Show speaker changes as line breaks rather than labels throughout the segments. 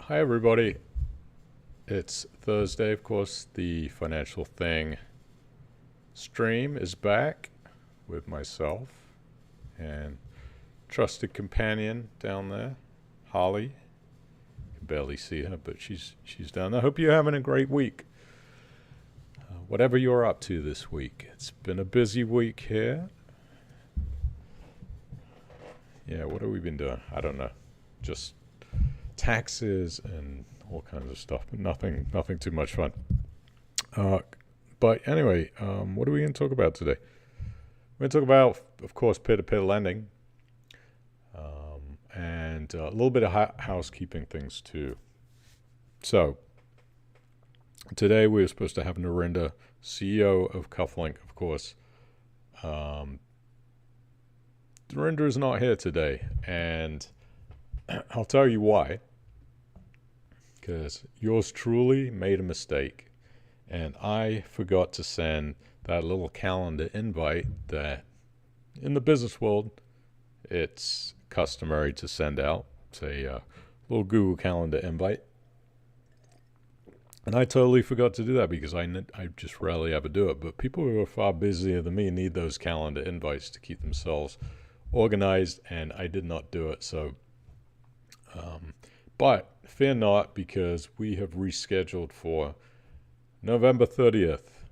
Hi everybody. It's Thursday, of course. The Financial Thing stream is back with myself and trusted companion down there, Holly. You can barely see her, but she's down there. I hope you're having a great week. Whatever you're up to this week. It's been a busy week here. Yeah, what have we been doing? I don't know. Just taxes and all kinds of stuff, but nothing too much fun. But anyway, what are we going to talk about today? We're going to talk about, of course, peer-to-peer lending, and a little bit of housekeeping things too. So today we were supposed to have Narinder, CEO of Cufflink, of course. Narinder is not here today, and I'll tell you why. Because yours truly made a mistake, and I forgot to send that little calendar invite that in the business world it's customary to send out. It's a little Google Calendar invite, and I totally forgot to do that because I just rarely ever do it. But people who are far busier than me need those calendar invites to keep themselves organized, and I did not do it. So but fear not, because we have rescheduled for November 30th,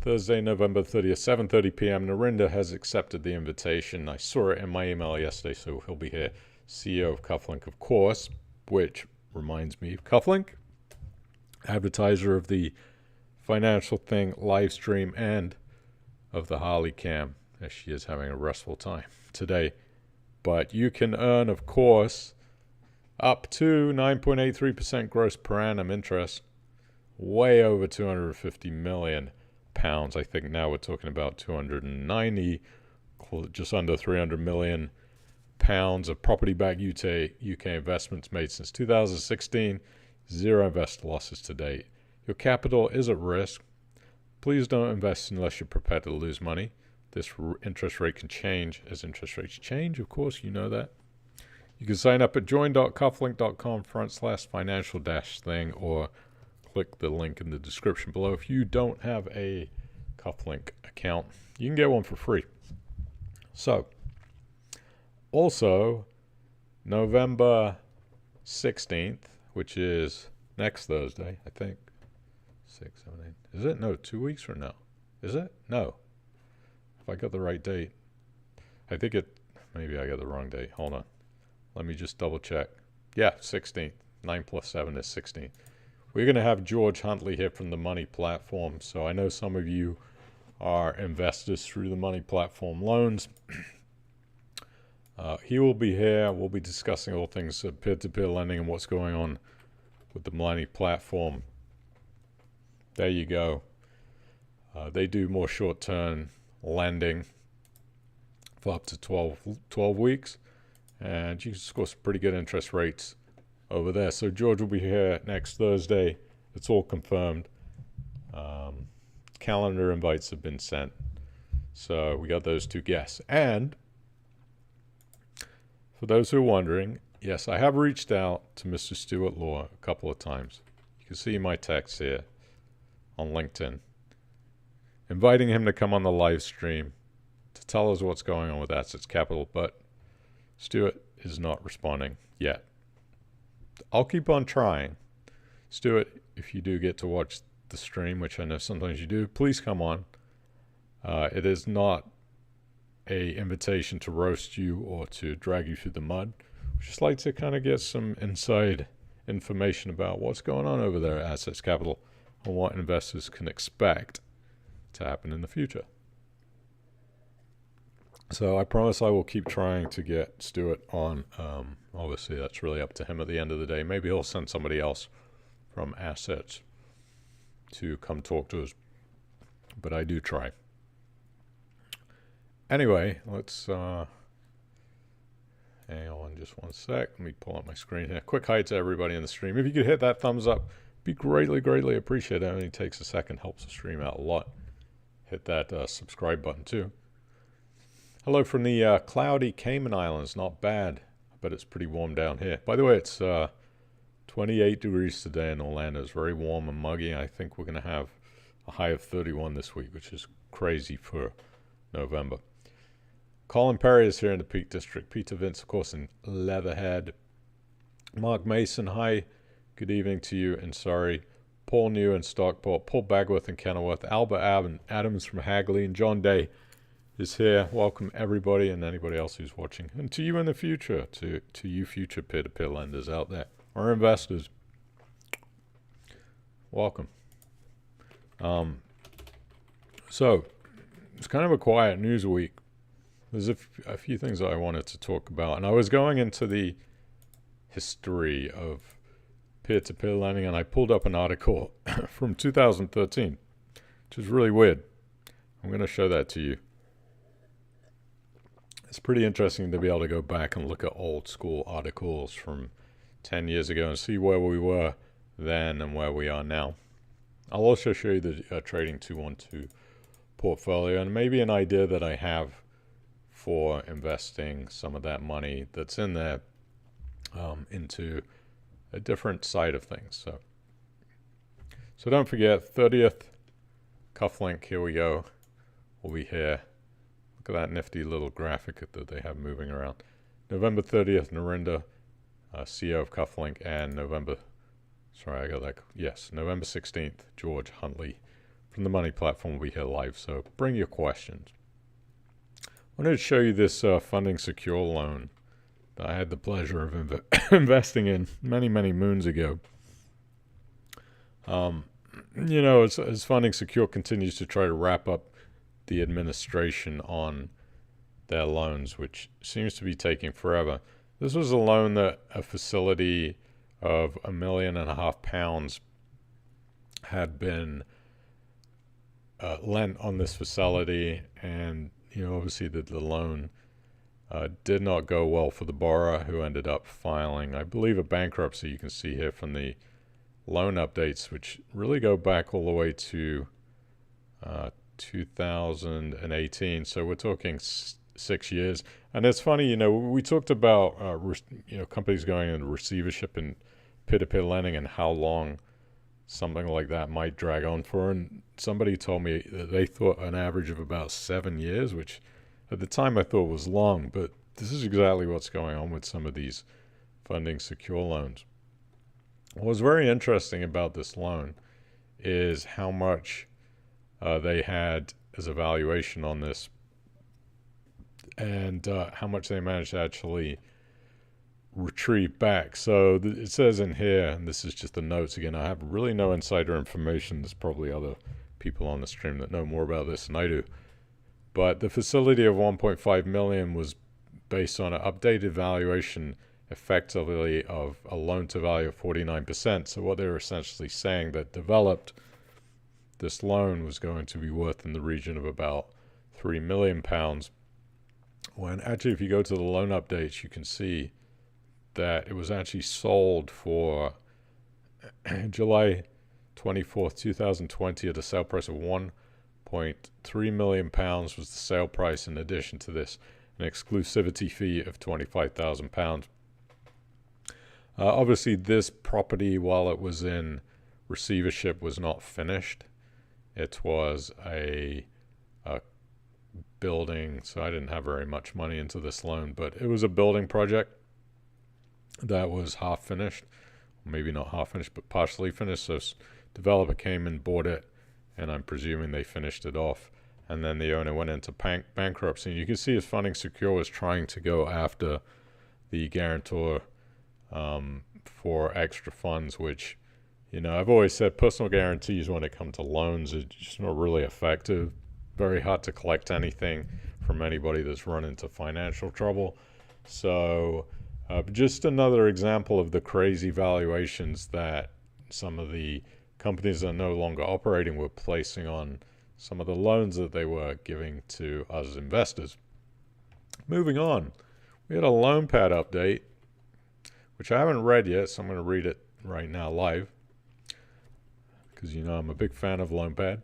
Thursday, November 30th, 7:30 p.m. Narinder has accepted the invitation. I saw it in my email yesterday, so he'll be here. CEO of Cufflink, of course, which reminds me of Cufflink, advertiser of the Financial Thing live stream and of the Harley Cam, as she is having a restful time today. But you can earn, of course, up to 9.83% gross per annum interest, way over 250 million pounds. I think now we're talking about 290, just under 300 million pounds of property-backed UK investments made since 2016. Zero investor losses to date. Your capital is at risk. Please don't invest unless you're prepared to lose money. This interest rate can change as interest rates change. Of course, you know that. You can sign up at join.cufflink.com/financial-thing or click the link in the description below. If you don't have a Cufflink account, you can get one for free. So, also, November 16th, which is next Thursday, I think. 6, 7, 8. Is it? No, 2 weeks from now. Is it? No. If I got the right date. I think maybe I got the wrong date. Hold on. Let me just double check. Yeah, 16th. 9 plus 7 is 16. We're going to have George Huntley here from the Money Platform. So I know some of you are investors through the Money Platform loans. He will be here. We'll be discussing all things peer-to-peer lending and what's going on with the Money Platform. There you go. They do more short-term lending for up to 12 weeks. And you can score some pretty good interest rates over there. So George will be here next Thursday. It's all confirmed. Calendar invites have been sent. So we got those two guests. And for those who are wondering, yes, I have reached out to Mr. Stuart Law a couple of times. You can see my text here on LinkedIn, inviting him to come on the live stream to tell us what's going on with Assets Capital, but Stuart is not responding yet. I'll keep on trying. Stuart, if you do get to watch the stream, which I know sometimes you do, please come on. It is not a invitation to roast you or to drag you through the mud. We just like to kind of get some inside information about what's going on over there at Assets Capital and what investors can expect to happen in the future. So I promise I will keep trying to get Stuart on. Obviously, that's really up to him at the end of the day. Maybe he'll send somebody else from Assets to come talk to us. But I do try. Anyway, let's hang on just one sec. Let me pull up my screen here. Quick hi to everybody in the stream. If you could hit that thumbs up, be greatly appreciated. It only takes a second, helps the stream out a lot. Hit that subscribe button too. Hello from the cloudy Cayman Islands. Not bad, but it's pretty warm down here. By the way, it's 12 28 degrees today in Orlando. It's very warm and muggy. I think we're going to have a high of 31 this week, which is crazy for November. Colin Perry is here in the Peak District. Peter Vince, of course, in Leatherhead. Mark Mason, hi. Good evening to you in Surrey. Paul New in Stockport. Paul Bagworth in Kenilworth. Albert Adams from Hagley. And John Day is here. Welcome, everybody, and anybody else who's watching. And to you in the future, to you future peer-to-peer lenders out there, or investors. Welcome. So, it's kind of a quiet news week. There's a few things that I wanted to talk about. And I was going into the history of peer-to-peer lending, and I pulled up an article from 2013, which is really weird. I'm going to show that to you. It's pretty interesting to be able to go back and look at old school articles from 10 years ago and see where we were then and where we are now. I'll also show you the Trading 212 portfolio and maybe an idea that I have for investing some of that money that's in there into a different side of things. So don't forget, 30th, Cufflink, here we go. We'll be here. Look at that nifty little graphic that they have moving around. November 30th, Narinda, CEO of Cufflink, and November 16th, George Huntley from the Money Platform will be here live. So bring your questions. I wanted to show you this funding secure loan that I had the pleasure of investing in many, many moons ago. As Funding Secure continues to try to wrap up the administration on their loans, which seems to be taking forever. This was a loan that a facility of £1.5 million had been lent on this facility, and obviously the loan did not go well for the borrower, who ended up filing, I believe, a bankruptcy. You can see here from the loan updates, which really go back all the way to 2018. So we're talking 6 years. And it's funny, we talked about companies going into receivership and peer-to-peer lending and how long something like that might drag on for. And somebody told me that they thought an average of about 7 years, which at the time I thought was long, but this is exactly what's going on with some of these funding secure loans. What was very interesting about this loan is how much they had as a valuation on this, and how much they managed to actually retrieve back. So it says in here, and this is just the notes again, I have really no insider information. There's probably other people on the stream that know more about this than I do. But the facility of 1.5 million was based on an updated valuation effectively of a loan to value of 49%. So what they were essentially saying, that developed this loan was going to be worth in the region of about £3 million. When actually, if you go to the loan updates, you can see that it was actually sold for July 24th, 2020 at a sale price of £1.3 million was the sale price. In addition to this, an exclusivity fee of £25,000. Obviously, this property, while it was in receivership, was not finished. It was a building, so I didn't have very much money into this loan, but it was a building project that was half finished. Maybe not half finished, but partially finished. So developer came and bought it, and I'm presuming they finished it off. And then the owner went into bankruptcy. And you can see as Funding Secure was trying to go after the guarantor for extra funds, which, I've always said personal guarantees when it comes to loans are just not really effective. Very hard to collect anything from anybody that's run into financial trouble. So just another example of the crazy valuations that some of the companies that are no longer operating were placing on some of the loans that they were giving to us investors. Moving on, we had a Lonepad update, which I haven't read yet, so I'm going to read it right now live, because I'm a big fan of Lonepad.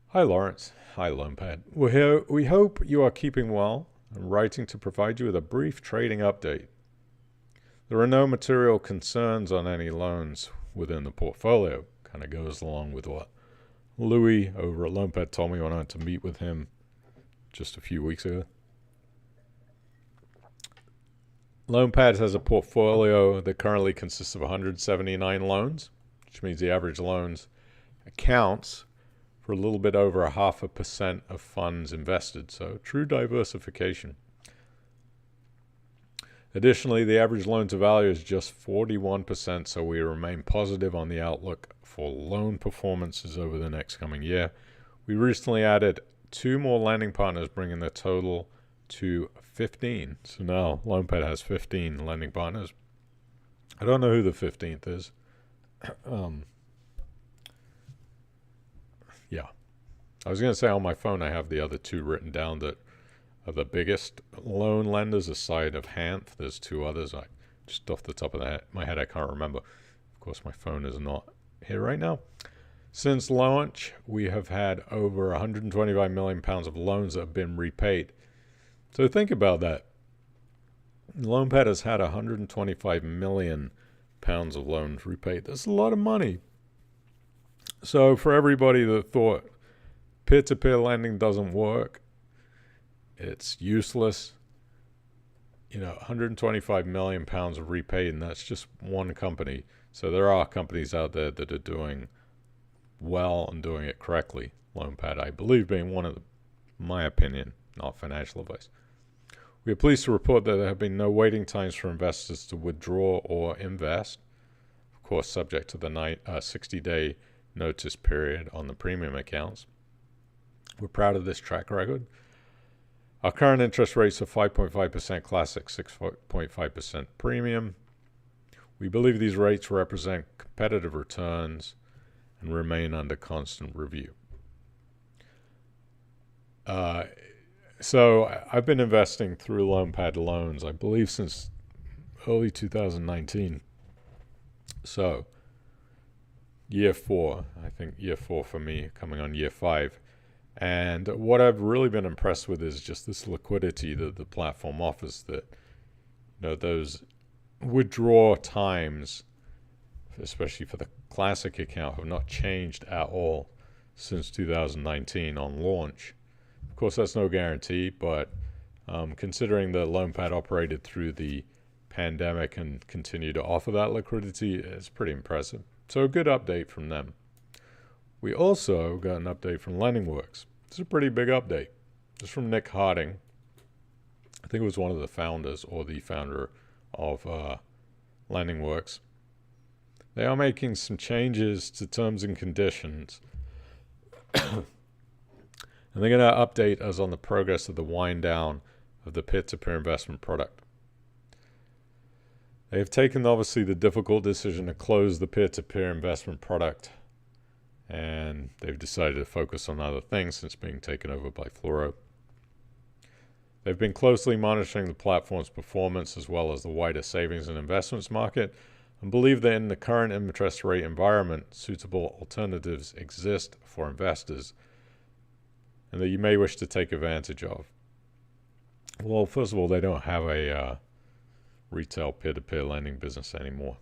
Hi Lawrence. Hi Lonepad. We're here. We hope you are keeping well. I'm writing to provide you with a brief trading update. There are no material concerns on any loans within the portfolio. Kind of goes along with what Louis over at Lonepad told me when I went to meet with him just a few weeks ago. Lonepad has a portfolio that currently consists of 179 loans, which means the average loans accounts for a little bit over 0.5% of funds invested, so true diversification. Additionally, the average loan to value is just 41%, so we remain positive on the outlook for loan performances over the next coming year. We recently added 2 more lending partners, bringing the total to 15. So now Lonepad has 15 lending partners. I don't know who the 15th is. Yeah. I was going to say on my phone I have the other 2 written down that are the biggest loan lenders aside of Hanth. There's 2 others. I just off the top of my head I can't remember. Of course, my phone is not here right now. Since launch, we have had over 125 million pounds of loans that have been repaid. So think about that. Lonepad has had 125 million pounds of loans repaid. That's a lot of money. So for everybody that thought peer-to-peer lending doesn't work, it's useless. 125 million pounds of repaid, and that's just one company. So there are companies out there that are doing well and doing it correctly. Lonepad, I believe, being one of them, my opinion, not financial advice. We are pleased to report that there have been no waiting times for investors to withdraw or invest, of course, subject to the 60-day notice period on the premium accounts. We're proud of this track record. Our current interest rates are 5.5% classic, 6.5% premium. We believe these rates represent competitive returns and remain under constant review. So I've been investing through Lonepad loans, I believe, since early 2019. So year 4, I think year 4 for me, coming on year 5. And what I've really been impressed with is just this liquidity that the platform offers, that those withdrawal times, especially for the classic account, have not changed at all since 2019 on launch. Of course, that's no guarantee, but considering that Lonepad operated through the pandemic and continue to offer that liquidity, it's pretty impressive. So a good update from them. We also got an update from LendingWorks. It's a pretty big update. It's from Nick Harding. I think it was one of the founders or the founder of LendingWorks. They are making some changes to terms and conditions. And they're going to update us on the progress of the wind down of the peer-to-peer investment product. They have taken, obviously, the difficult decision to close the peer-to-peer investment product, and they've decided to focus on other things since being taken over by Fluoro. They've been closely monitoring the platform's performance as well as the wider savings and investments market, and believe that in the current interest rate environment, suitable alternatives exist for investors and that you may wish to take advantage of. Well, first of all, they don't have a retail peer-to-peer lending business anymore.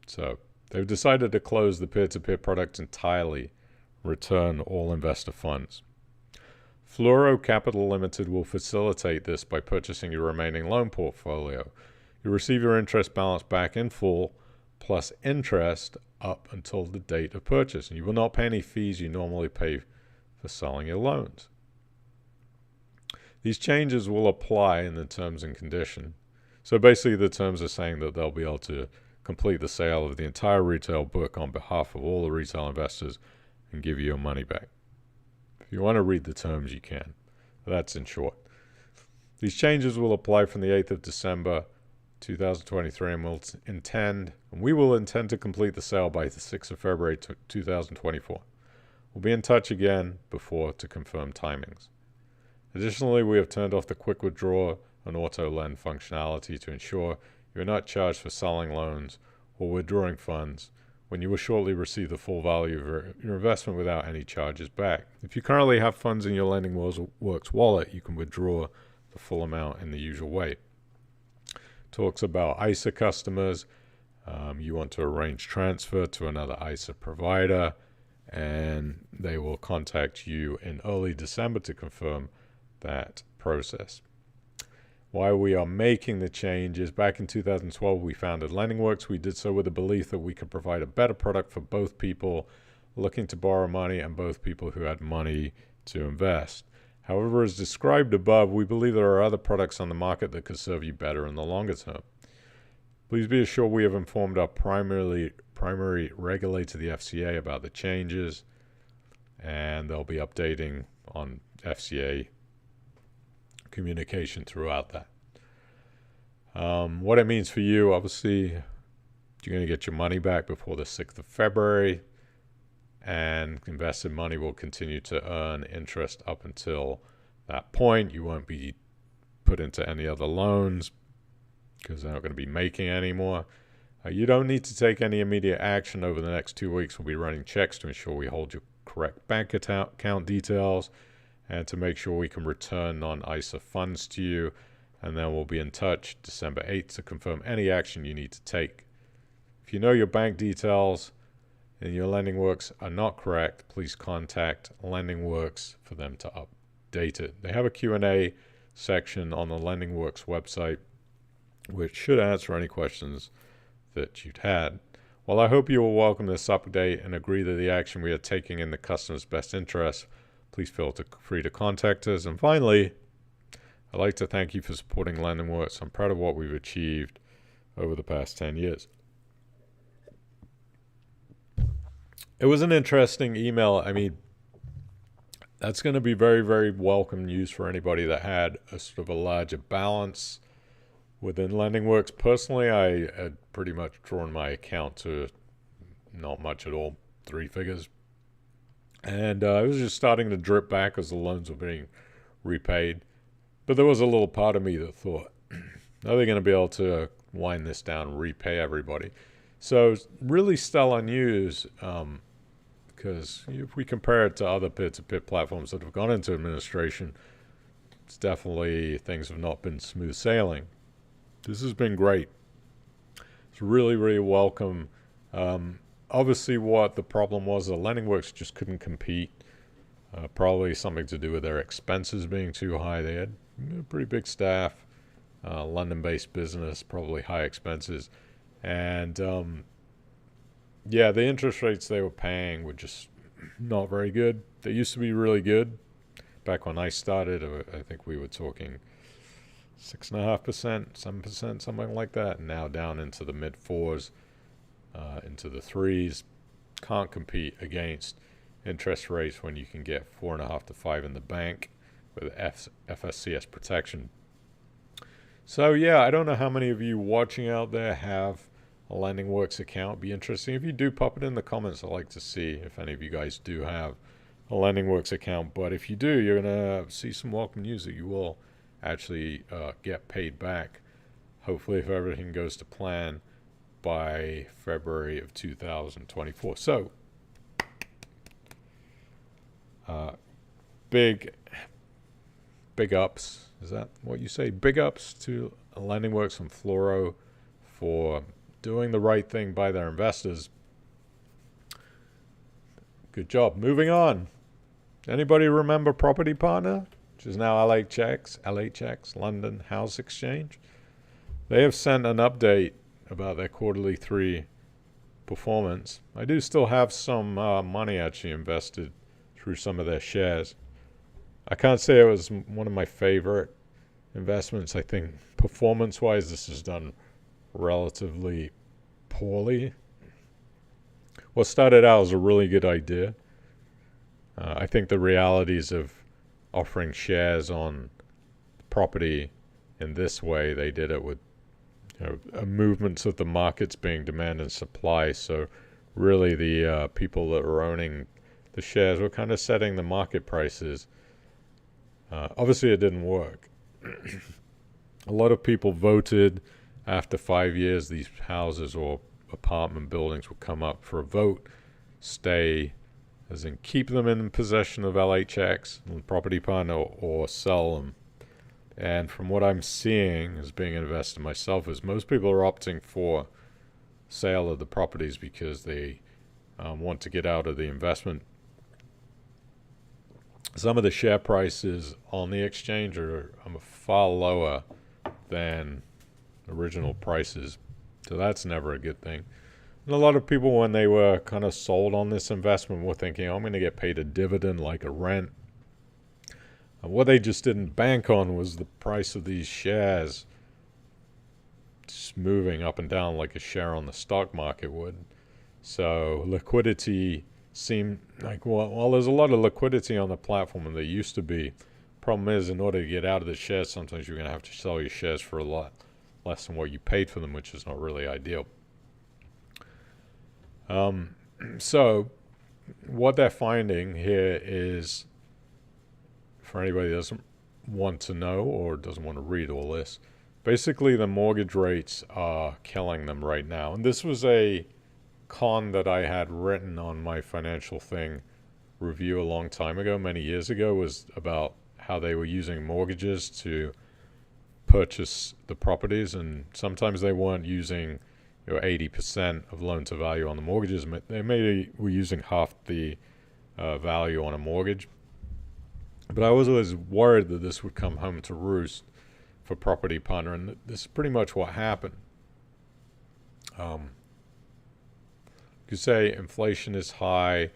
So they've decided to close the peer-to-peer product entirely, return all investor funds. Fluoro Capital Limited will facilitate this by purchasing your remaining loan portfolio. You receive your interest balance back in full, plus interest up until the date of purchase, and you will not pay any fees you normally pay for selling your loans. These changes will apply in the terms and condition. So basically the terms are saying that they'll be able to complete the sale of the entire retail book on behalf of all the retail investors and give you your money back. If you want to read the terms, you can. That's in short. These changes will apply from the 8th of December 2023 and we will intend to complete the sale by the 6th of February 2024. We'll be in touch again before to confirm timings. Additionally, we have turned off the quick withdraw and auto lend functionality to ensure you are not charged for selling loans or withdrawing funds when you will shortly receive the full value of your investment without any charges back. If you currently have funds in your LendingWorks wallet, you can withdraw the full amount in the usual way. talks about ISA customers. You want to arrange transfer to another ISA provider, and they will contact you in early December to confirm that process. Why we are making the changes: back in 2012, we founded LendingWorks. We did so with the belief that we could provide a better product for both people looking to borrow money and both people who had money to invest. However, as described above, we believe there are other products on the market that could serve you better in the longer term. Please be assured we have informed our primary regulator, the FCA, about the changes, and they'll be updating on FCA communication throughout that. What it means for you: obviously, you're going to get your money back before the 6th of February, and invested money will continue to earn interest up until that point. You won't be put into any other loans because they're not going to be making any more. You don't need to take any immediate action over the next 2 weeks. We'll be running checks to ensure we hold your correct bank account details and to make sure we can return non-ISA funds to you. And then we'll be in touch December 8th to confirm any action you need to take. If you know your bank details and your LendingWorks are not correct, please contact LendingWorks for them to update it. They have a Q&A section on the LendingWorks website, which should answer any questions that you'd had. Well, I hope you will welcome this update and agree that the action we are taking in the customer's best interest. Please feel free to contact us. And finally, I'd like to thank you for supporting LendingWorks. I'm proud of what we've achieved over the past 10 years. It was an interesting email. I mean, that's going to be very, very welcome news for anybody that had a sort of a larger balance within LendingWorks. Personally, I had pretty much drawn my account to not much at all, 3 figures. And it was just starting to drip back as the loans were being repaid. But there was a little part of me that thought, are they going to be able to wind this down and repay everybody? So really stellar news, because if we compare it to other peer-to-peer platforms that have gone into administration, it's definitely, things have not been smooth sailing. This has been great. It's really, really welcome. Obviously, what the problem was, the LendingWorks just couldn't compete. Probably something to do with their expenses being too high. They had a pretty big staff, London-based business, probably high expenses. And yeah, the interest rates they were paying were just not very good. They used to be really good. Back when I started, I think we were talking 6.5%, 7%, something like that. And now down into the mid-4s, into the 3s. Can't compete against interest rates when you can get 4.5 to 5 in the bank with FSCS protection. So yeah, I don't know how many of you watching out there have a LendingWorks account. It'd be interesting if you do, pop it in the comments. I'd like to see if any of you guys do have a LendingWorks account. But if you do, you're gonna see some welcome news that you will actually get paid back, hopefully if everything goes to plan, by February of 2024. So big ups, is that what you say? Big ups to LendingWorks and Floro for doing the right thing by their investors. Good job. Moving on. Anybody remember Property Partner, which is now LHX, London House Exchange? They have sent an update about their quarterly 3 performance. I do still have some money actually invested through some of their shares. I can't say it was one of my favorite investments. I think performance-wise, this is done relatively poorly. What started out as a really good idea. I think the realities of offering shares on property in this way, they did it with movements of the markets being demand and supply. So really the people that were owning the shares were kind of setting the market prices. Obviously, it didn't work. A lot of people voted. After 5 years, these houses or apartment buildings would come up for a vote, stay, as in keep them in possession of LHX and Property Partner, or sell them. And from what I'm seeing as being an investor myself is most people are opting for sale of the properties because they want to get out of the investment. Some of the share prices on the exchange are far lower than original prices, so that's never a good thing. And a lot of people, when they were kind of sold on this investment, were thinking, oh, I'm going to get paid a dividend like a rent. And what they just didn't bank on was the price of these shares just moving up and down like a share on the stock market would. So liquidity seemed like, well, there's a lot of liquidity on the platform and there used to be. Problem is, in order to get out of the shares, sometimes you're going to have to sell your shares for a lot less than what you paid for them, which is not really ideal. So what they're finding here is, for anybody that doesn't want to know or doesn't want to read all this, basically the mortgage rates are killing them right now. And this was a con that I had written on my financial thing review a long time ago, many years ago, was about how they were using mortgages to purchase the properties, and sometimes they weren't using 80% of loan to value on the mortgages. They maybe were using half the value on a mortgage. But I was always worried that this would come home to roost for Property Partner, and this is pretty much what happened. You could say inflation is high.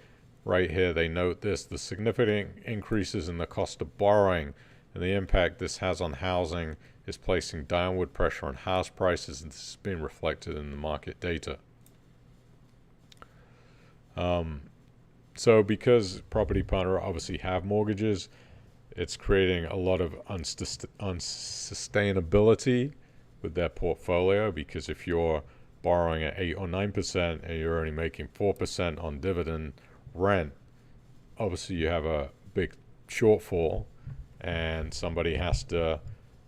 Right here, they note this: the significant increases in the cost of borrowing and the impact this has on housing is placing downward pressure on house prices, and this is being reflected in the market data. So because Property Partner obviously have mortgages, it's creating a lot of unsustainability with their portfolio, because if you're borrowing at 8 or 9% and you're only making 4% on dividend rent, obviously you have a big shortfall and somebody has to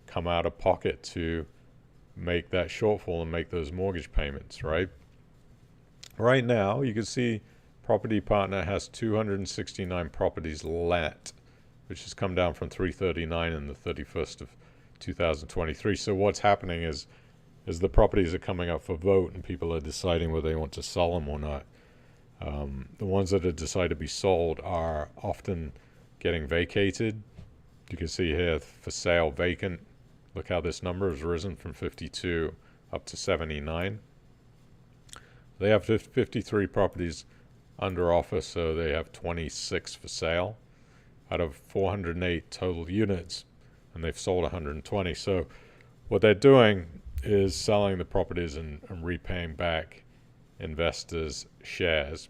come out of pocket to make that shortfall and make those mortgage payments, right? Right now, you can see Property Partner has 269 properties let, which has come down from 339 in the 31st of 2023. So what's happening is the properties are coming up for vote and people are deciding whether they want to sell them or not. The ones that are decided to be sold are often getting vacated. You can see here, for sale vacant. Look how this number has risen from 52 up to 79. They have 53 properties under offer, so they have 26 for sale out of 408 total units, and they've sold 120. So what they're doing is selling the properties and repaying back investors' shares.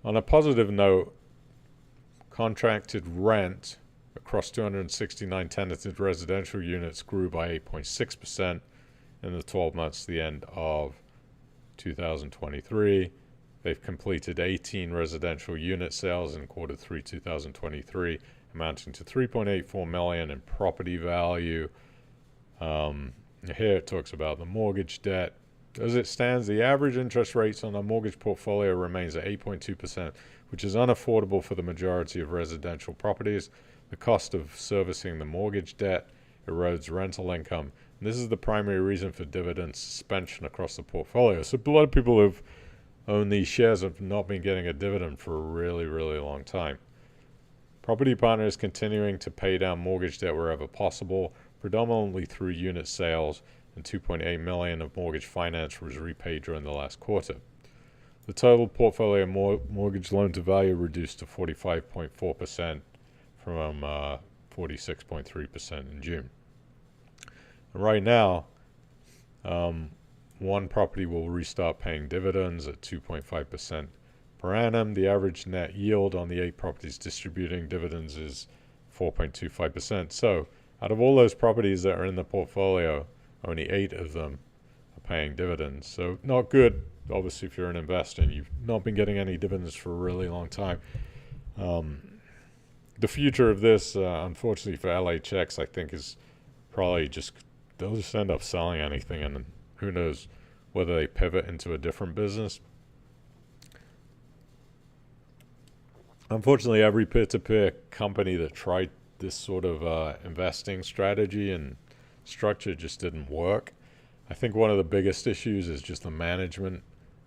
On a positive note, contracted rent across 269 tenanted residential units grew by 8.6% in the 12 months to the end of 2023. They've completed 18 residential unit sales in quarter 3 2023, amounting to $3.84 million in property value. Here it talks about the mortgage debt. As it stands, the average interest rates on our mortgage portfolio remains at 8.2%, which is unaffordable for the majority of residential properties. The cost of servicing the mortgage debt erodes rental income. And this is the primary reason for dividend suspension across the portfolio. So a lot of people who've owned these shares have not been getting a dividend for a really, really long time. Property Partner is continuing to pay down mortgage debt wherever possible, predominantly through unit sales, and $2.8 million of mortgage finance was repaid during the last quarter. The total portfolio mortgage loan to value reduced to 45.4% from 46.3% in June. And right now, one property will restart paying dividends at 2.5% per annum. The average net yield on the 8 properties distributing dividends is 4.25%. So out of all those properties that are in the portfolio, only 8 of them are paying dividends. So not good, obviously, if you're an investor and you've not been getting any dividends for a really long time. The future of this, unfortunately for LHX, I think is probably they'll just end up selling anything, and who knows whether they pivot into a different business. Unfortunately, every peer-to-peer company that tried this sort of investing strategy and structure just didn't work. I think one of the biggest issues is just the management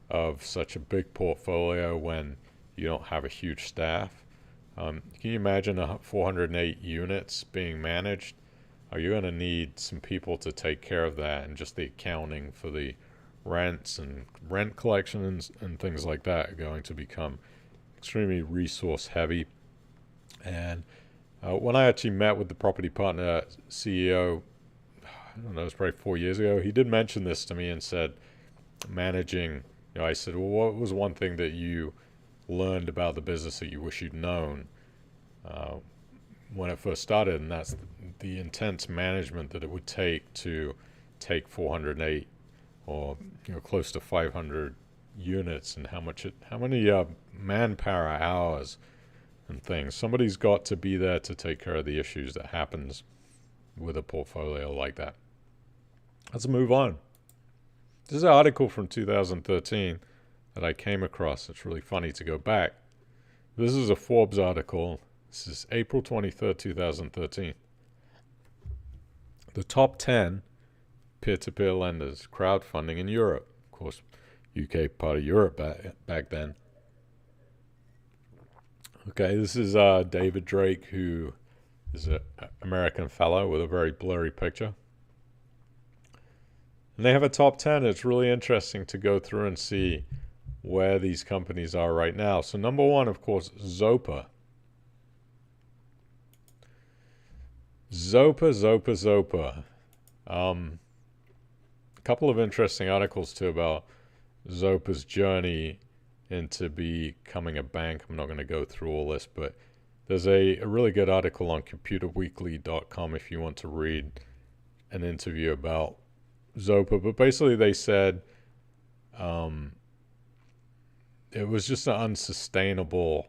of such a big portfolio when you don't have a huge staff. Can you imagine 408 units being managed? Are you going to need some people to take care of that, and just the accounting for the rents and rent collections and things like that are going to become extremely resource heavy. And when I actually met with the property partner CEO, I don't know, it was probably 4 years ago, he did mention this to me and said, managing, I said, well, what was one thing that you learned about the business that you wish you'd known when it first started? And that's the intense management that it would take to take 408 or close to 500 units, and how many manpower hours and things. Somebody's got to be there to take care of the issues that happens with a portfolio like that. Let's move on. This is an article from 2013 that I came across. It's really funny to go back. This is a Forbes article. This is April 23rd, 2013. The top 10 peer-to-peer lenders crowdfunding in Europe. Of course, UK part of Europe back then. Okay, this is David Drake, who is an American fellow with a very blurry picture. And they have a top 10. It's really interesting to go through and see where these companies are right now. So number one, of course, Zopa. Zopa. A couple of interesting articles too about Zopa's journey into becoming a bank. I'm not going to go through all this, but there's a really good article on computerweekly.com if you want to read an interview about Zopa. But basically they said it was just an unsustainable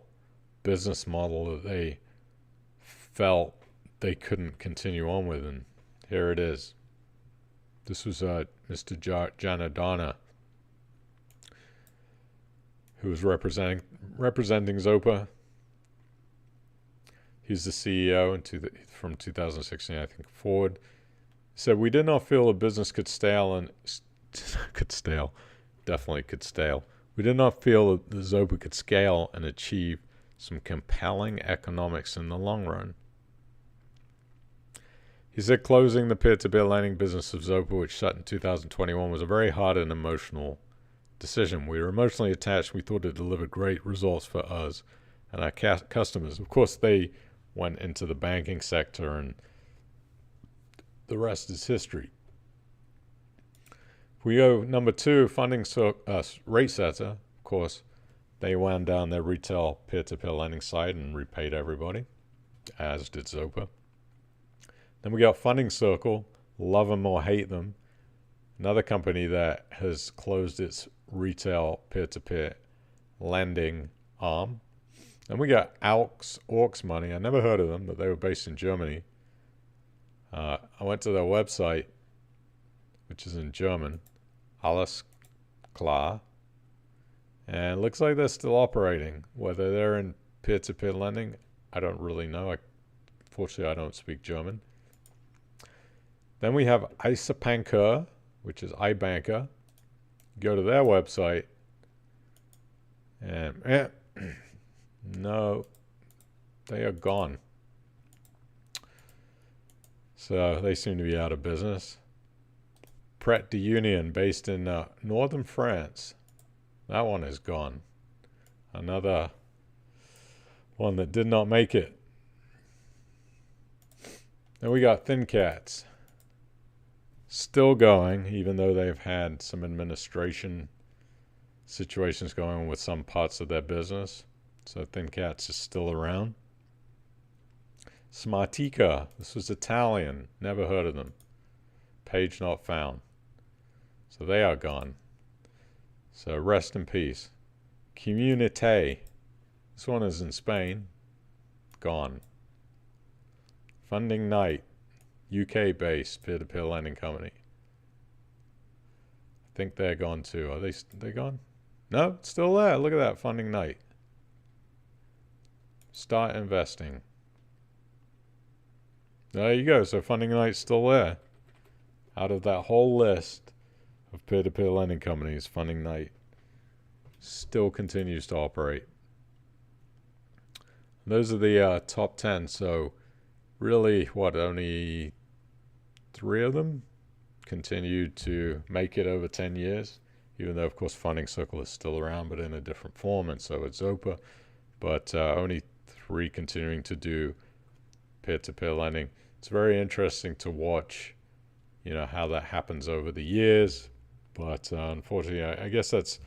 business model that they felt they couldn't continue on with, and here it is. This was Mr. Janardana, who was representing Zopa. He's the CEO from 2016, I think, forward. He said, "We did not feel the business could stale. Definitely could stale. We did not feel that the Zopa could scale and achieve some compelling economics in the long run." He said closing the peer-to-peer lending business of Zopa, which shut in 2021, was a very hard and emotional decision. We were emotionally attached. We thought it delivered great results for us and our customers. Of course, they went into the banking sector, and the rest is history. If we go number two, RateSetter. Of course, they wound down their retail peer-to-peer lending site and repaid everybody, as did Zopa. Then we got Funding Circle, love them or hate them, another company that has closed its retail peer-to-peer lending arm. Then we got Orcs Money. I never heard of them, but they were based in Germany. I went to their website, which is in German, Alles klar, and it looks like they're still operating. Whether they're in peer-to-peer lending, I don't really know. Fortunately, I don't speak German. Then we have Eisenbanker, which is iBanker. Go to their website, and no, they are gone. So they seem to be out of business. Pret de Union, based in northern France. That one is gone. Another one that did not make it. Then we got Thin Cats. Still going, even though they've had some administration situations going on with some parts of their business. So Thin Cats is still around. Smartica. This was Italian. Never heard of them. Page not found. So they are gone. So rest in peace. Community. This one is in Spain. Gone. Funding Night. UK-based peer-to-peer lending company. I think they're gone too. Are they gone? No, it's still there. Look at that. Funding Night. Start investing. There you go. So Funding Night's still there. Out of that whole list of peer-to-peer lending companies, Funding Night still continues to operate. Those are the top 10. So really, only 3 of them continued to make it over 10 years, even though, of course, Funding Circle is still around, but in a different form, and so it's Zopa. But only 3 continuing to do peer-to-peer lending. It's very interesting to watch, how that happens over the years. But unfortunately, I guess that's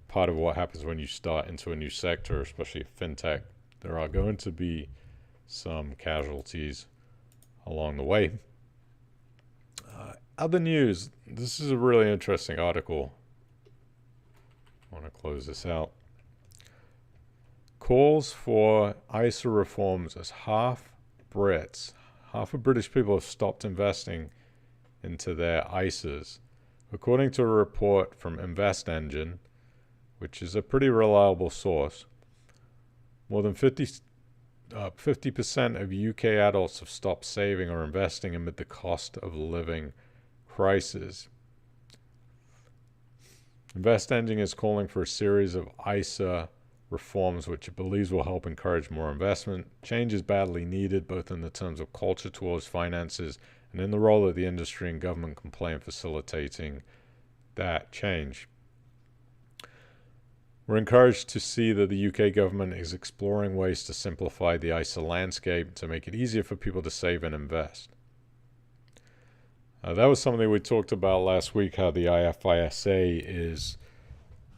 part of what happens when you start into a new sector, especially fintech. There are going to be some casualties along the way. Other news. This is a really interesting article. I want to close this out. Calls for ISA reforms as half of British people have stopped investing into their ISAs. According to a report from InvestEngine, which is a pretty reliable source, more than 50% of UK adults have stopped saving or investing amid the cost of living crisis. InvestEngine is calling for a series of ISA reforms which it believes will help encourage more investment. Change is badly needed, both in the terms of culture towards finances and in the role that the industry and government can play in facilitating that change. We're encouraged to see that the UK government is exploring ways to simplify the ISA landscape to make it easier for people to save and invest. That was something we talked about last week, how the IFISA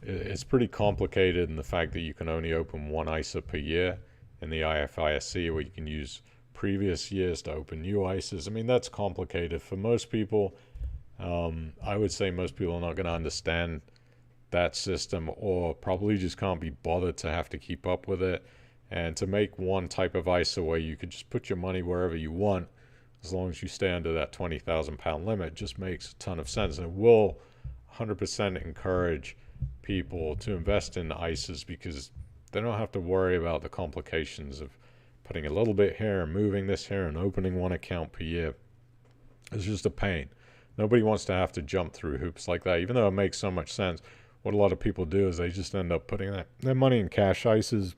it's pretty complicated in the fact that you can only open one ISA per year in the IFISA, where you can use previous years to open new ISAs. I mean, that's complicated. For most people, I would say most people are not going to understand that system, or probably just can't be bothered to have to keep up with it. And to make one type of ISA where you could just put your money wherever you want, as long as you stay under that £20,000 limit, just makes a ton of sense. And it will 100% encourage people to invest in ISAs because they don't have to worry about the complications of putting a little bit here and moving this here and opening one account per year. It's just a pain. Nobody wants to have to jump through hoops like that, even though it makes so much sense. What a lot of people do is they just end up putting their money in cash ISAs,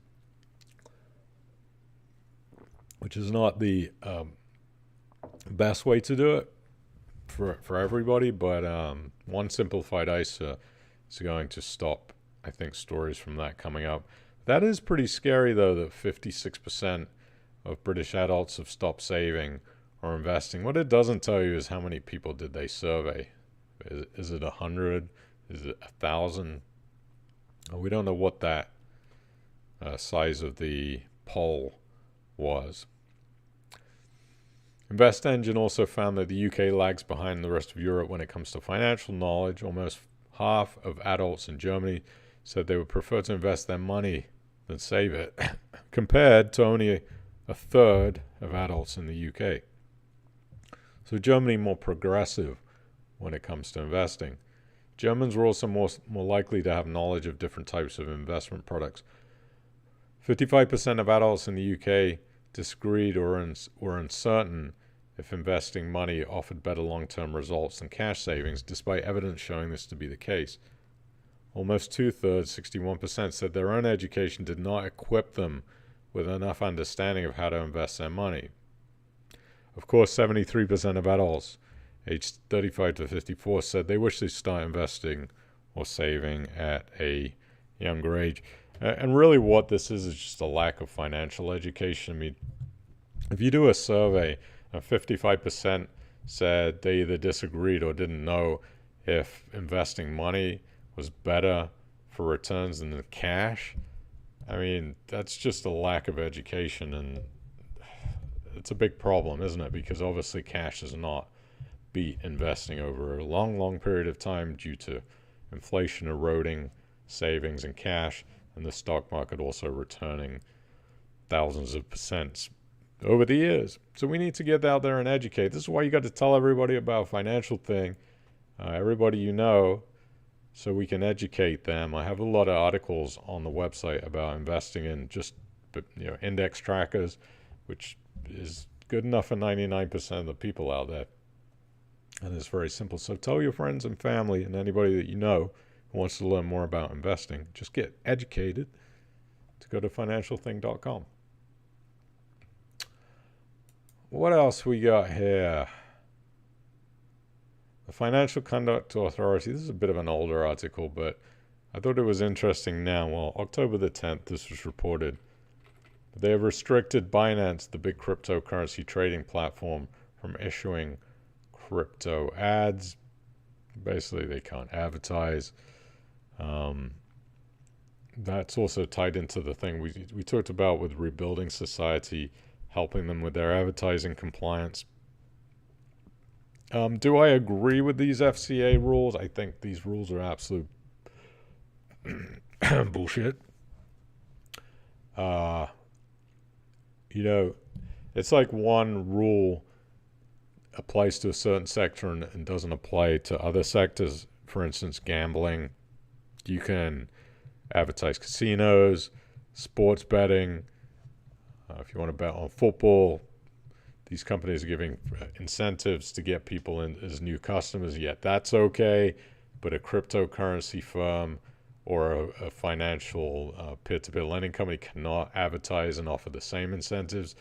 which is not the best way to do it for everybody, but one simplified ISA is going to stop, I think, stories from that coming up. That is pretty scary, though, that 56% of British adults have stopped saving or investing. What it doesn't tell you is how many people did they survey. Is it 100? Is it 1,000? We don't know what that size of the poll was. InvestEngine also found that the UK lags behind the rest of Europe when it comes to financial knowledge. Almost half of adults in Germany said they would prefer to invest their money than save it, compared to only a third of adults in the UK. So Germany more progressive when it comes to investing. Germans were also more likely to have knowledge of different types of investment products. 55% of adults in the UK disagreed or were uncertain if investing money offered better long-term results than cash savings, despite evidence showing this to be the case. Almost two-thirds, 61%, said their own education did not equip them with enough understanding of how to invest their money. Of course, 73% of adults aged 35 to 54 said they wish to start investing or saving at a younger age. And really what this is just a lack of financial education. I mean, if you do a survey, 55% said they either disagreed or didn't know if investing money was better for returns than the cash. I mean, that's just a lack of education, and it's a big problem, isn't it? Because obviously cash does not beat investing over a long, long period of time due to inflation eroding savings and cash, and the stock market also returning thousands of percents over the years. So we need to get out there and educate. This is why you got to tell everybody about a financial thing, everybody you know, so we can educate them. I have a lot of articles on the website about investing in just index trackers, which is good enough for 99% of the people out there. And it's very simple. So tell your friends and family and anybody that you know who wants to learn more about investing, just get educated, to go to financialthing.com. What else we got here? The Financial Conduct Authority. This is a bit of an older article, but I thought it was interesting now. Well, October the 10th, this was reported. They have restricted Binance, the big cryptocurrency trading platform, from issuing crypto ads. Basically, they can't advertise. That's also tied into the thing we talked about with Rebuilding Society, helping them with their advertising compliance. Do I agree with these FCA rules? I think these rules are absolute bullshit. It's like one rule applies to a certain sector and doesn't apply to other sectors. For instance, gambling. You can advertise casinos, sports betting. If you want to bet on football, these companies are giving incentives to get people in as new customers, yet that's okay. But a cryptocurrency firm or a financial peer-to-peer lending company cannot advertise and offer the same incentives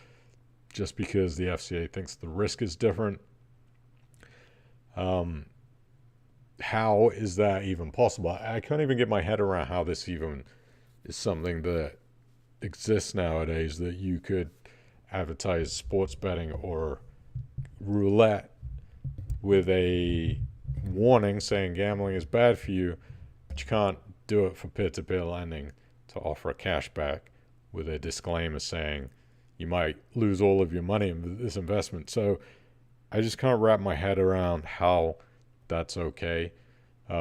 just because the FCA thinks the risk is different. How is that even possible? I can't even get my head around how this even is something that exists nowadays, that you could advertise sports betting or roulette with a warning saying gambling is bad for you, but you can't do it for peer-to-peer lending to offer a cashback with a disclaimer saying you might lose all of your money in this investment. So I just can't wrap my head around how that's okay.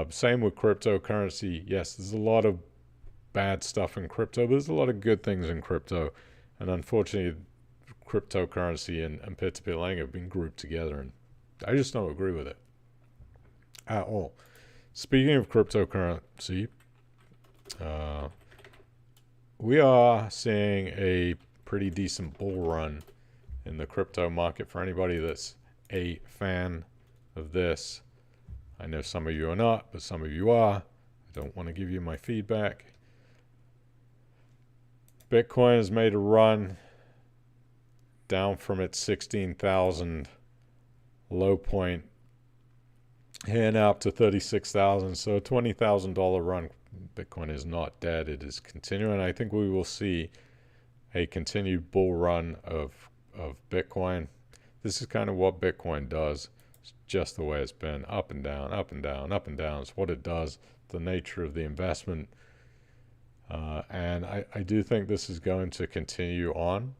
Same with cryptocurrency. Yes, there's a lot of bad stuff in crypto, but there's a lot of good things in crypto. And unfortunately, cryptocurrency and peer-to-peer lending have been grouped together, and I just don't agree with it at all. Speaking of cryptocurrency, we are seeing a pretty decent bull run in the crypto market. For anybody that's a fan of this, I know some of you are not, but some of you are. I don't want to give you my feedback. Bitcoin has made a run down from its 16,000 low point here now up to 36,000. So a $20,000 run. Bitcoin is not dead. It is continuing. I think we will see a continued bull run of Bitcoin. This is kind of what Bitcoin does. It's just the way it's been, up and down, up and down, up and down. It's what it does, the nature of the investment. And I do think this is going to continue on.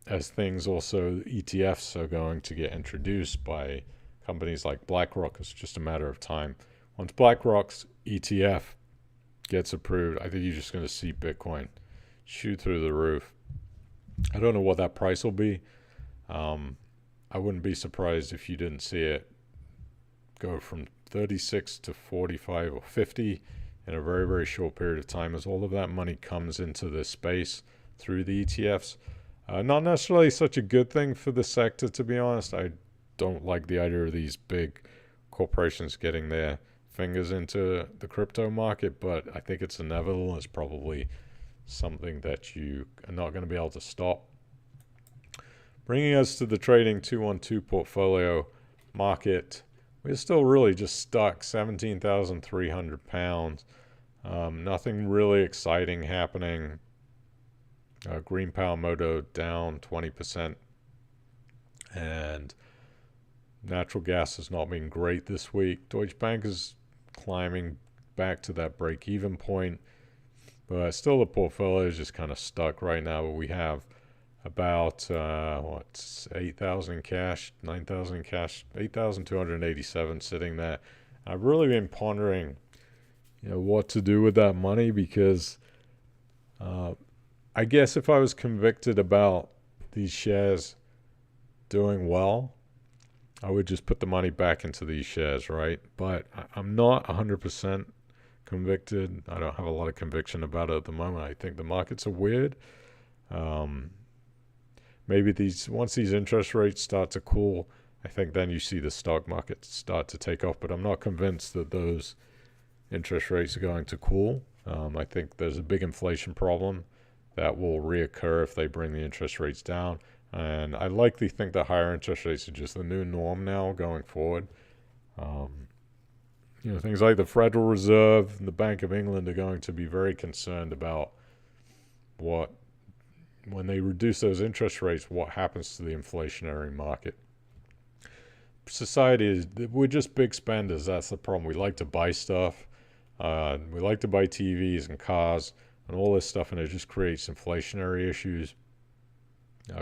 As things also, ETFs are going to get introduced by companies like BlackRock. It's just a matter of time. Once BlackRock's ETF gets approved, I think you're just going to see Bitcoin shoot through the roof. I don't know what that price will be. I wouldn't be surprised if you didn't see it go from 36 to 45 or 50 in a very, very short period of time, as all of that money comes into this space through the ETFs. Not necessarily such a good thing for the sector, to be honest. I don't like the idea of these big corporations getting their fingers into the crypto market, but I think it's inevitable. It's probably something that you are not going to be able to stop. Bringing us to the trading 212 portfolio market, we're still really just stuck 17,300 pounds. Nothing really exciting happening. Green Power Moto down 20%, and natural gas has not been great this week. Deutsche Bank is climbing back to that break-even point, but still the portfolio is just kind of stuck right now. But we have about 8,000 in cash, 9,000 in cash, 8,287 sitting there. I've really been pondering, what to do with that money, because I guess if I was convicted about these shares doing well, I would just put the money back into these shares, right? But I'm not 100% convicted. I don't have a lot of conviction about it at the moment. I think the markets are weird. maybe once these interest rates start to cool, I think then you see the stock market start to take off. But I'm not convinced that those interest rates are going to cool. I think there's a big inflation problem that will reoccur if they bring the interest rates down. And I likely think that higher interest rates are just the new norm now going forward. Things like the Federal Reserve and the Bank of England are going to be very concerned about when they reduce those interest rates, what happens to the inflationary market. We're just big spenders. That's the problem. We like to buy stuff. We like to buy TVs and cars and all this stuff, and it just creates inflationary issues.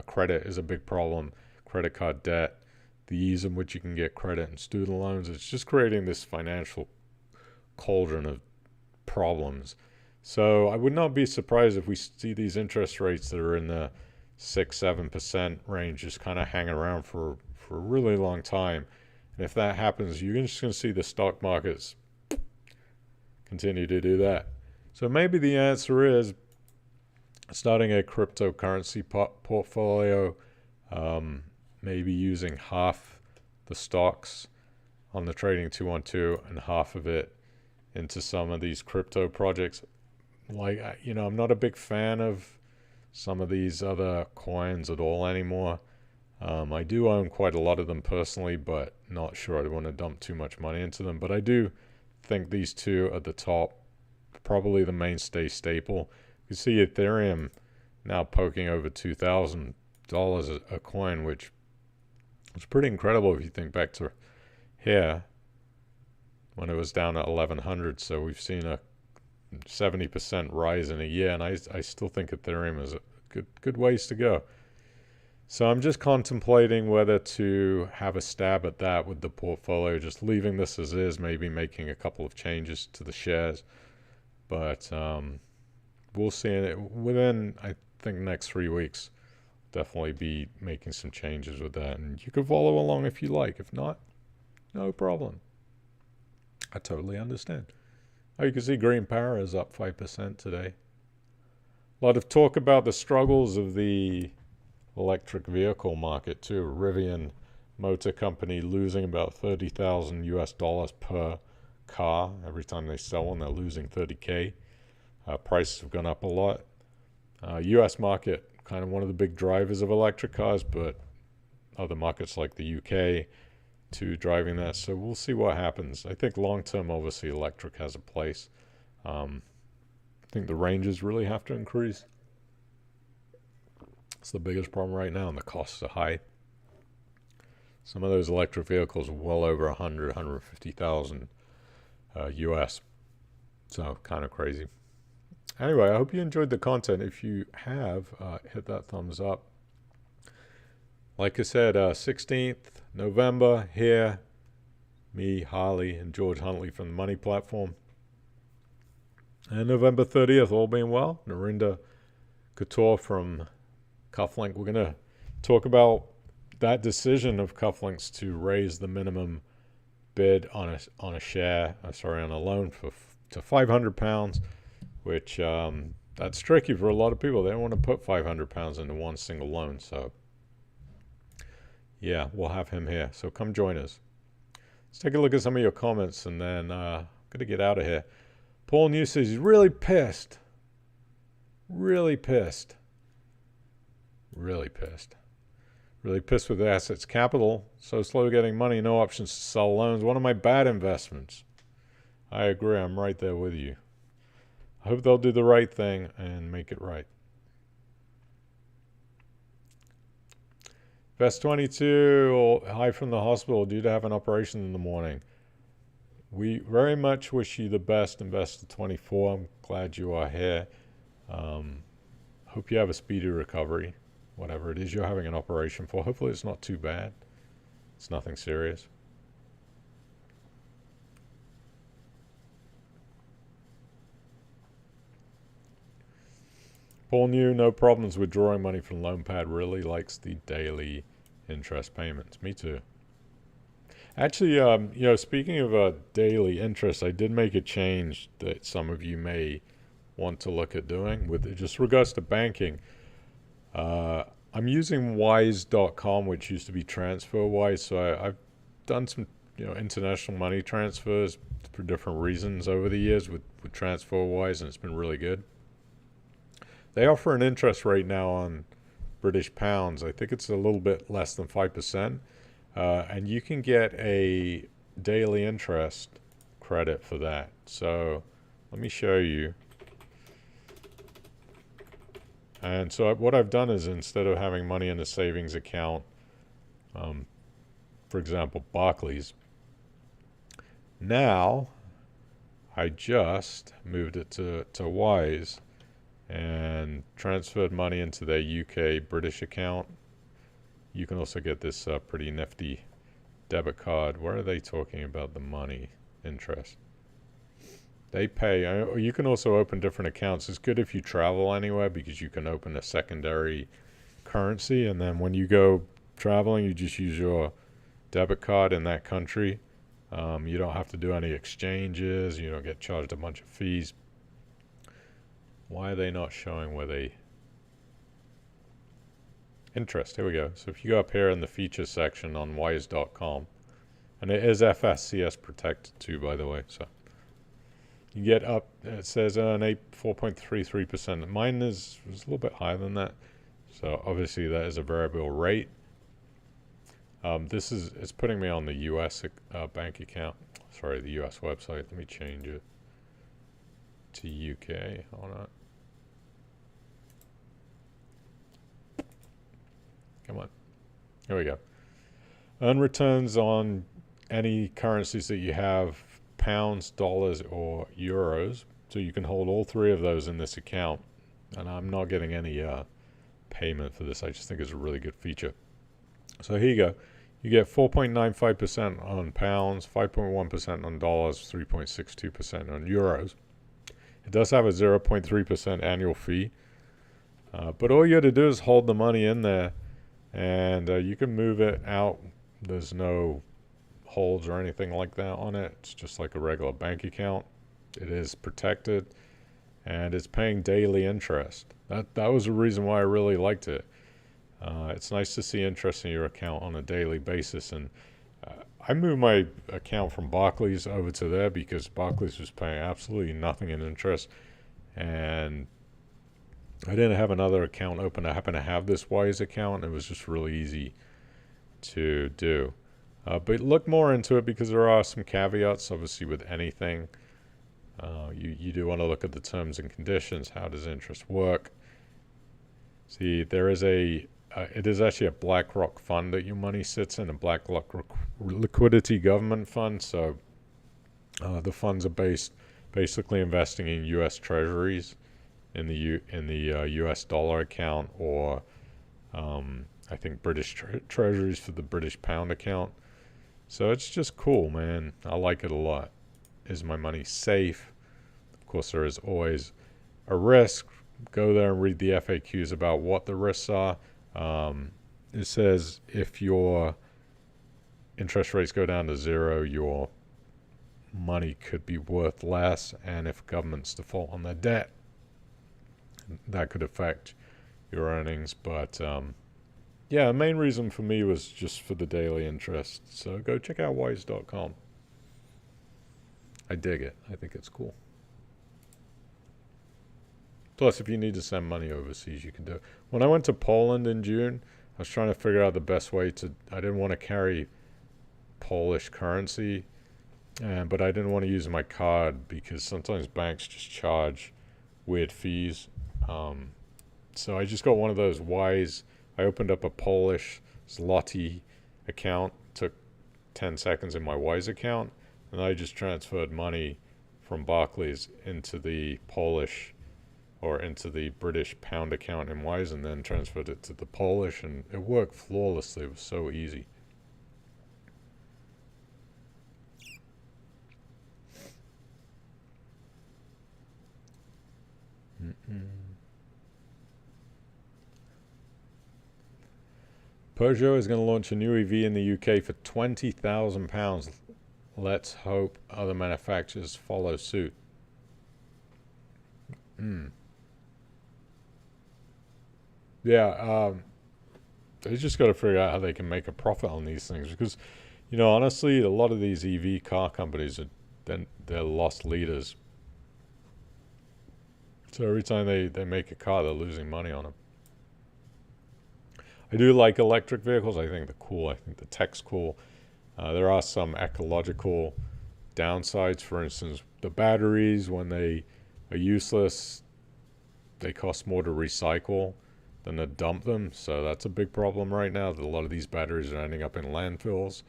Credit is a big problem. Credit card debt, the ease in which you can get credit and student loans. It's just creating this financial cauldron of problems. So I would not be surprised if we see these interest rates that are in the 6-7% range just kind of hang around for a really long time. And if that happens, you're just going to see the stock markets continue to do that. So maybe the answer is starting a cryptocurrency portfolio, maybe using half the stocks on the Trading 212 and half of it into some of these crypto projects. I'm not a big fan of some of these other coins at all anymore. I do own quite a lot of them personally, but not sure I'd want to dump too much money into them. But I do think these two at the top, probably the mainstay staple. You see Ethereum now poking over $2,000 a coin, which was pretty incredible if you think back to here when it was down at 1,100. So we've seen a 70% rise in a year, and I still think Ethereum is a good ways to go. So I'm just contemplating whether to have a stab at that with the portfolio, just leaving this as is, maybe making a couple of changes to the shares. But we'll see it within, I think, next 3 weeks. Definitely be making some changes with that. And you can follow along if you like. If not, no problem. I totally understand. Oh, you can see Green Power is up 5% today. A lot of talk about the struggles of the electric vehicle market too. Rivian Motor Company losing about $30,000 per car every time they sell one. They're losing 30K. Prices have gone up a lot. U.S. market, kind of one of the big drivers of electric cars, but other markets like the UK too driving that. So we'll see what happens. I think long term, obviously, electric has a place. I think the ranges really have to increase. It's the biggest problem right now, and the costs are high. Some of those electric vehicles are well over 150,000 US. So kind of crazy. Anyway, I hope you enjoyed the content. If you have, hit that thumbs up. Like I said, 16th November here, me, Harley, and George Huntley from the Money Platform. And November 30th, all being well, Narinda Couture from Cufflink. We're going to talk about that decision of Cufflink's to raise the minimum bid on a loan to £500, which that's tricky for a lot of people. They don't want to put £500 into one single loan. So yeah, we'll have him here. So come join us. Let's take a look at some of your comments, and then I'm going to get out of here. Paul New says he's really pissed. Really pissed. Really pissed. Really pissed with the assets capital. So slow getting money, no options to sell loans. One of my bad investments. I agree. I'm right there with you. I hope they'll do the right thing and make it right. Vest 22, hi from the hospital, due to have an operation in the morning. We very much wish you the best, Investor 24. I'm glad you are here. Hope you have a speedy recovery, whatever it is you're having an operation for. Hopefully it's not too bad. It's nothing serious. Paul New, no problems withdrawing money from Lonepad. Really likes the daily interest payments. Me too. Actually, speaking of daily interest, I did make a change that some of you may want to look at doing with just regards to banking. I I'm using Wise.com, which used to be TransferWise. So I've done some, international money transfers for different reasons over the years with TransferWise, and it's been really good. They offer an interest rate now on British pounds. I think it's a little bit less than 5%. And you can get a daily interest credit for that. So let me show you. And so what I've done is, instead of having money in a savings account, for example, Barclays, now I just moved it to Wise and transferred money into their UK British account. You can also get this pretty nifty debit card. Where are they talking about the money interest? They pay. You can also open different accounts. It's good if you travel anywhere, because you can open a secondary currency, and then when you go traveling, you just use your debit card in that country. You don't have to do any exchanges. You don't get charged a bunch of fees. Why are they not showing where they... Interest, here we go. So if you go up here in the features section on wise.com, and it is FSCS protected too, by the way, so you get up, it says earn 4.33%. Mine was a little bit higher than that. So obviously that is a variable rate. It's putting me on the US bank account. Sorry, the US website. Let me change it to UK. Hold on. Come on. Here we go. Earn returns on any currencies that you have, pounds, dollars, or euros. So you can hold all three of those in this account. And I'm not getting any payment for this. I just think it's a really good feature. So here you go. You get 4.95% on pounds, 5.1% on dollars, 3.62% on euros. It does have a 0.3% annual fee. But all you have to do is hold the money in there, and you can move it out. There's no holds or anything like that on it. It's just like a regular bank account. It is protected, and it's paying daily interest. That was the reason why I really liked it. It's nice to see interest in your account on a daily basis. And I moved my account from Barclays over to there because Barclays was paying absolutely nothing in interest, and I didn't have another account open. I happen to have this Wise account, and it was just really easy to do. But look more into it, because there are some caveats, obviously, with anything. You do want to look at the terms and conditions. How does interest work? See, there is it is actually a BlackRock fund that your money sits in, a BlackRock liquidity government fund. So the funds are basically investing in U.S. Treasuries in the U.S. dollar account, or I think British Treasuries for the British pound account. So it's just cool, man. I like it a lot. Is my money safe? Of course, there is always a risk. Go there and read the FAQs about what the risks are. It says if your interest rates go down to zero, your money could be worth less, and if governments default on their debt, that could affect your earnings. But yeah, the main reason for me was just for the daily interest. So go check out wise.com. I dig it. I think it's cool. Plus, if you need to send money overseas, you can do it. When I went to Poland in June, I was trying to figure out the best way to... I didn't want to carry Polish currency, but I didn't want to use my card because sometimes banks just charge weird fees. So I just got one of those Wise... I opened up a Polish zloty account, took 10 seconds in my Wise account, and I just transferred money from Barclays into the Polish... or into the British pound account in Wise, and then transferred it to the Polish, and it worked flawlessly. It was so easy. Peugeot is going to launch a new EV in the UK for £20,000. Let's hope other manufacturers follow suit. Yeah, they just got to figure out how they can make a profit on these things, because, honestly, a lot of these EV car companies they're lost leaders. So every time they make a car, they're losing money on them. I do like electric vehicles. I think they're cool. I think the tech's cool. There are some ecological downsides. For instance, the batteries, when they are useless, they cost more to recycle than to dump them. So that's a big problem right now, that a lot of these batteries are ending up in landfills,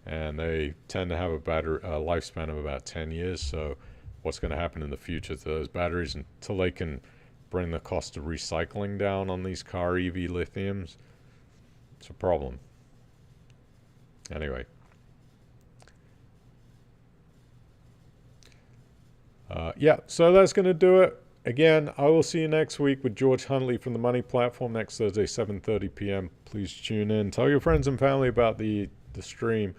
and they tend to have a lifespan of about 10 years. So what's going to happen in the future to those batteries until they can bring the cost of recycling down on these car EV lithiums? It's a problem. Anyway. Yeah, so that's going to do it. Again, I will see you next week with George Huntley from the Money Platform next Thursday, 7:30 p.m. Please tune in. Tell your friends and family about the stream.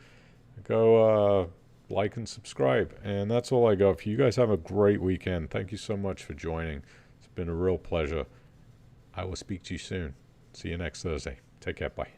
Go like and subscribe. And that's all I got for you. You guys have a great weekend. Thank you so much for joining. It's been a real pleasure. I will speak to you soon. See you next Thursday. Take care. Bye.